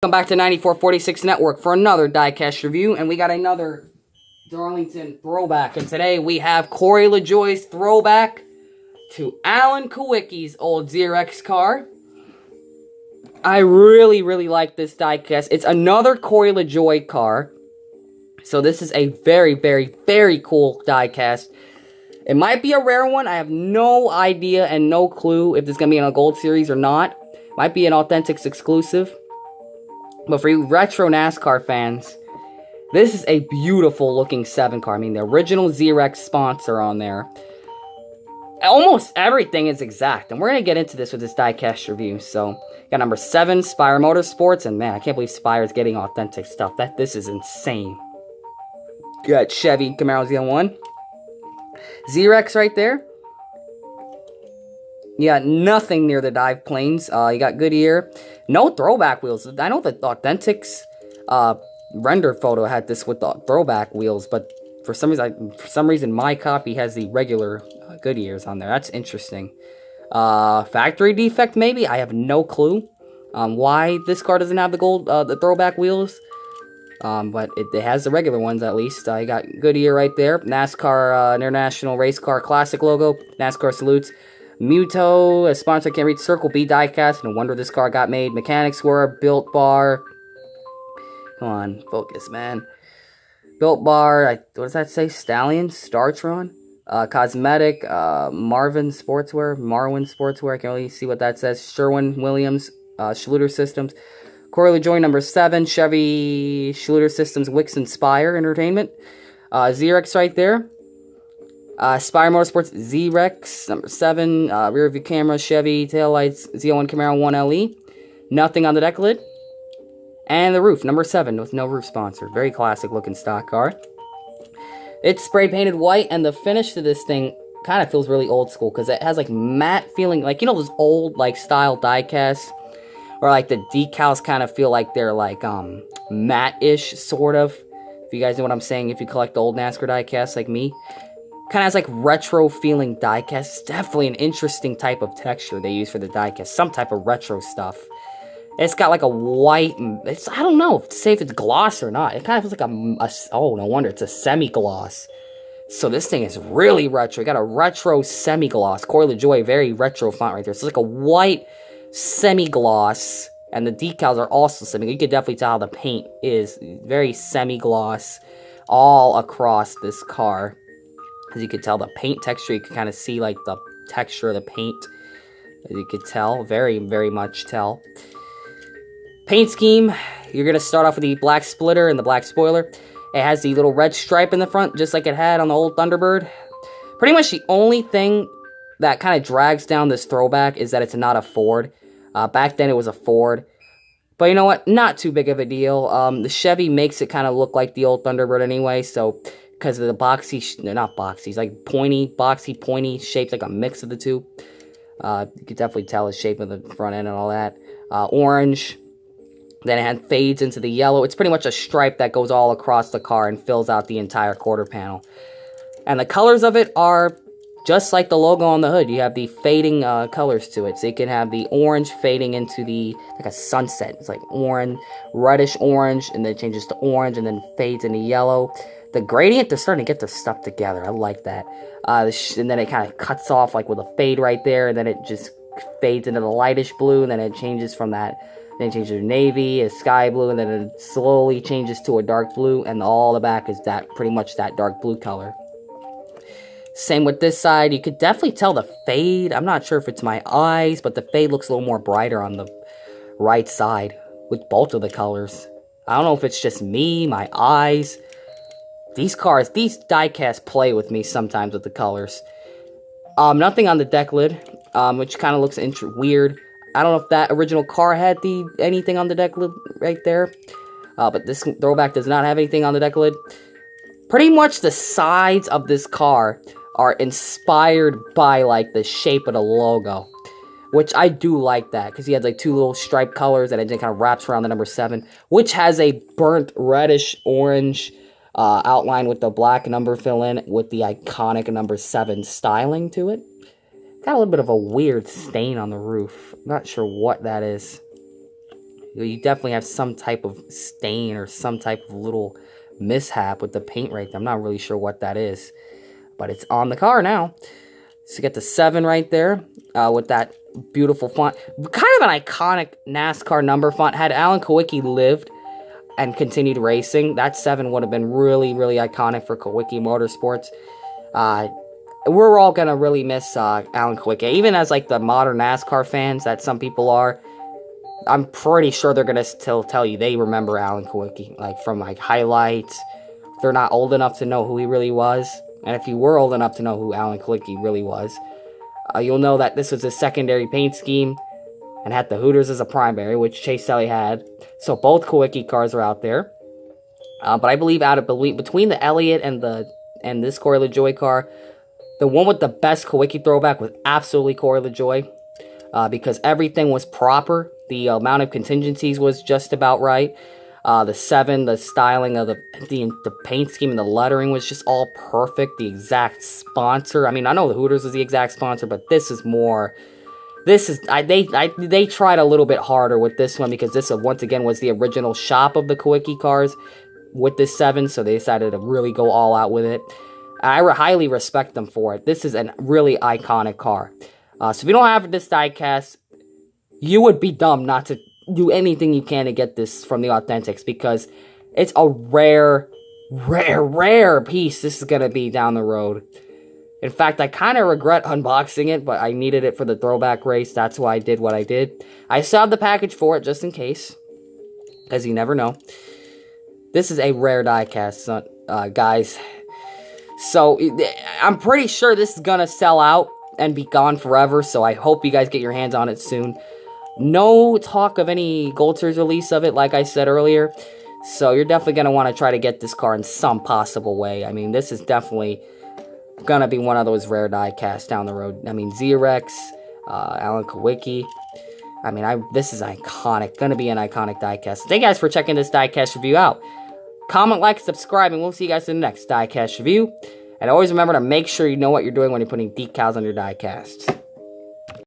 Welcome back to 9446 Network for another diecast review, and we got another Darlington throwback. And today we have Corey Lajoie's throwback to Alan Kowicki's old Zerex car. I really like this diecast. It's another Corey Lajoie car. So this is a very cool diecast. It might be a rare one. I have no idea and no clue if this is going to be in a gold series or not. Might be an Authentics exclusive. But for you retro NASCAR fans, this is a beautiful looking 7 car. I mean, the original Zerex sponsor on there. Almost everything is exact. And we're going to get into this with this diecast review. So, got number 7, Spire Motorsports. And man, I can't believe Spire's getting authentic stuff. This is insane. You got Chevy Camaro ZL1. Zerex right there. You got nothing near the dive planes. You got Goodyear. No throwback wheels. I know the Authentics render photo had this with the throwback wheels, but for some reason my copy has the regular Goodyears on there. That's interesting. Factory defect maybe? I have no clue why this car doesn't have the gold, the throwback wheels. But it has the regular ones at least. You got Goodyear right there. NASCAR International Race Car Classic logo. NASCAR salutes. Muto, a sponsor can't reach. Circle B diecast. No wonder this car got made. Mechanics were Built Bar. Come on, focus, man. Built Bar. What does that say? Stallion? Startron? Cosmetic. Marvin Sportswear. I can't really see what that says. Sherwin-Williams. Schluter Systems. Corey Lajoie, number 7. Chevy Schluter Systems. Wix Inspire Entertainment. Zerex right there. Spire Motorsports Zerex, number 7, rear view camera, Chevy, taillights, Z01 Camaro 1LE, nothing on the deck lid, and the roof, number 7, with no roof sponsor. Very classic looking stock car. It's spray painted white, and the finish to this thing kind of feels really old school, because it has like matte feeling, like, you know those old like style diecasts, or like the decals kind of feel like they're like matte-ish, sort of, if you guys know what I'm saying, if you collect the old NASCAR diecasts like me. Kind of has like retro feeling diecast. It's definitely an interesting type of texture they use for the diecast. Some type of retro stuff. It's got like a white, I don't know to say if it's gloss or not. It kind of feels like oh, no wonder it's a semi-gloss. So this thing is really retro. You got a retro semi-gloss. Corey Lajoie, very retro font right there. So it's like a white semi-gloss. And the decals are also semi. You can definitely tell how the paint is very semi-gloss all across this car. As you can tell, the paint texture, you can kind of see like the texture of the paint. As you can tell, very much tell. Paint scheme, you're going to start off with the black splitter and the black spoiler. It has the little red stripe in the front, just like it had on the old Thunderbird. Pretty much the only thing that kind of drags down this throwback is that it's not a Ford. Back then it was a Ford. But you know what? Not too big of a deal. The Chevy makes it kind of look like the old Thunderbird anyway, so because of the boxy, they're not boxy, it's like boxy, pointy shapes, like a mix of the two. You could definitely tell the shape of the front end and all that. Orange, then it fades into the yellow. It's pretty much a stripe that goes all across the car and fills out the entire quarter panel. And the colors of it are just like the logo on the hood. You have the fading colors to it. So you can have the orange fading into the, like a sunset. It's like orange, reddish orange, and then it changes to orange, and then fades into yellow. The gradient, they're starting to get their stuff together. I like that. And then it kind of cuts off like with a fade right there. And then it just fades into the lightish blue. And then it changes from that. Then it changes to navy, a sky blue. And then it slowly changes to a dark blue. And all the back is that pretty much that dark blue color. Same with this side. You could definitely tell the fade. I'm not sure if it's my eyes, but the fade looks a little more brighter on the right side with both of the colors. I don't know if it's just me, my eyes. These diecasts play with me sometimes with the colors. Nothing on the deck lid, which kind of looks weird. I don't know if that original car had anything on the deck lid right there. But this throwback does not have anything on the deck lid. Pretty much the sides of this car are inspired by like the shape of the logo. Which I do like that, because he has like 2 little stripe colors and it just kind of wraps around the number 7. Which has a burnt reddish orange outline with the black number fill in with the iconic number 7 styling to it. Got a little bit of a weird stain on the roof. Not sure what that is. You definitely have some type of stain or some type of little mishap with the paint right there. I'm not really sure what that is, but it's on the car now. So you get the 7 right there with that beautiful font. Kind of an iconic NASCAR number font. Had Alan Kulwicki lived and continued racing, that 7 would have been really, really iconic for Kulwicki Motorsports. We're all going to really miss Alan Kulwicki. Even as, like, the modern NASCAR fans that some people are, I'm pretty sure they're going to still tell you they remember Alan Kulwicki, like, from, like, highlights. They're not old enough to know who he really was. And if you were old enough to know who Alan Kulwicki really was, you'll know that this was a secondary paint scheme and had the Hooters as a primary, which Chase Elliott had. So both Kulwicki cars are out there. But I believe between the Elliott and this Corey Lajoie car, the one with the best Kulwicki throwback was absolutely Corey Lajoie, because everything was proper. The amount of contingencies was just about right. The 7, the styling of the paint scheme and the lettering was just all perfect. The exact sponsor. I mean, I know the Hooters is the exact sponsor, but this is more. They tried a little bit harder with this one because this once again was the original shop of the Kulwicki cars with this 7, so they decided to really go all out with it. I highly respect them for it. This is a really iconic car. So if you don't have this diecast, you would be dumb not to do anything you can to get this from the Authentics, because it's a rare piece this is going to be down the road. In fact, I kind of regret unboxing it, but I needed it for the throwback race. That's why I did what I did. I still have the package for it just in case, because you never know. This is a rare diecast, guys. So I'm pretty sure this is going to sell out and be gone forever, so I hope you guys get your hands on it soon. No talk of any Gold Series release of it, like I said earlier. So you're definitely going to want to try to get this car in some possible way. I mean, this is definitely going to be one of those rare die-casts down the road. I mean, Zerex, Alan Kulwicki. I mean, this is iconic. Going to be an iconic die-cast. Thank you guys for checking this die-cast review out. Comment, like, subscribe, and we'll see you guys in the next die-cast review. And always remember to make sure you know what you're doing when you're putting decals on your die-casts.